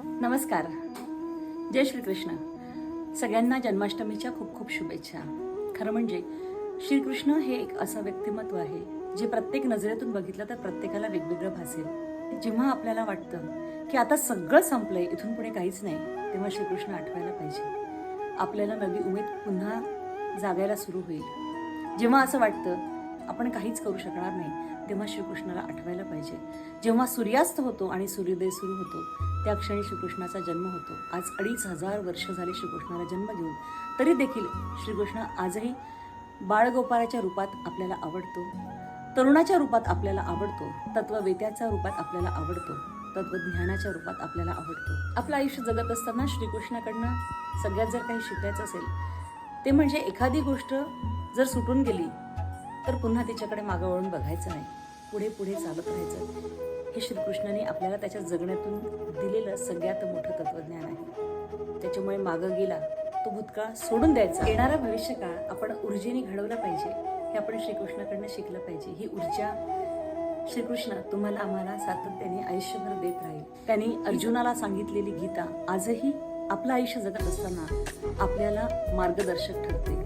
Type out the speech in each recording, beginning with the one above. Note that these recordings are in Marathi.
नमस्कार. जय श्रीकृष्ण. सगळ्यांना जन्माष्टमीच्या खूप खूप शुभेच्छा. खरं म्हणजे श्रीकृष्ण हे एक असं व्यक्तिमत्व आहे जे प्रत्येक नजरेतून बघितलं तर प्रत्येकाला वेगवेगळं भासेल. जेव्हा आपल्याला वाटतं की आता सगळं संपलंय, इथून पुढे काहीच नाही, तेव्हा श्रीकृष्ण आठवायला पाहिजे. आपल्याला नवी उमेद पुन्हा जागायला सुरू होईल. जेव्हा असं वाटतं आपण काहीच करू शकणार नाही, तेव्हा श्रीकृष्णाला आठवायला पाहिजे. जेव्हा सूर्यास्त होतो आणि सूर्योदय सुरू होतो त्या क्षणी श्रीकृष्णाचा जन्म होतो. आज 2500 वर्ष झाली श्रीकृष्णाला जन्म घेऊन, तरी देखील श्रीकृष्ण आजही बाळगोपाळाच्या रूपात आपल्याला आवडतो, तरुणाच्या रूपात आपल्याला आवडतो, तत्ववेत्याच्या रूपात आपल्याला आवडतो, तत्वज्ञानाच्या रूपात आपल्याला आवडतो. आपलं आयुष्य जगत असताना श्रीकृष्णाकडनं सगळ्यात जर काही शिकायचं असेल ते म्हणजे एखादी गोष्ट जर सुटून गेली तर पुन्हा तिच्याकडे मागं वळून बघायचं नाही, पुढे पुढे चालत राहायचं. हे श्रीकृष्णाने आपल्याला त्याच्या जगण्यातून दिलेलं सगळ्यात मोठं तत्वज्ञान आहे. त्याच्यामुळे मागं गेला तो भूतकाळ सोडून द्यायचा. येणारा भविष्यकाळ आपण ऊर्जेने घडवला पाहिजे, हे आपण श्रीकृष्णाकडनं शिकलं पाहिजे. ही ऊर्जा श्रीकृष्ण तुम्हाला आम्हाला सातत्याने आयुष्यभर देत राहील. त्यांनी अर्जुनाला सांगितलेली गीता आजही आपलं आयुष्य जगत असताना आपल्याला मार्गदर्शक ठरते.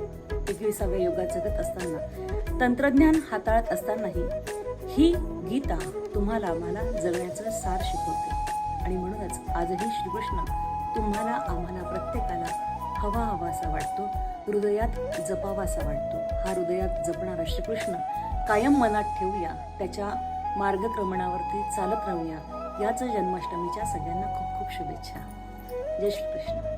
21व्या युगात जगत असताना, तंत्रज्ञान हाताळत असतानाही ही गीता तुम्हाला आम्हाला जगण्याचं सार शिकवते. आणि म्हणूनच आजही श्रीकृष्ण तुम्हाला आम्हाला प्रत्येकाला हवासा वाटतो, हृदयात जपावासा वाटतो. हा हृदयात जपणारा श्रीकृष्ण कायम मनात ठेवूया, त्याच्या मार्गक्रमणावरती चालत राहूया. याच जन्माष्टमीच्या सगळ्यांना खूप खूप शुभेच्छा. जय श्रीकृष्ण.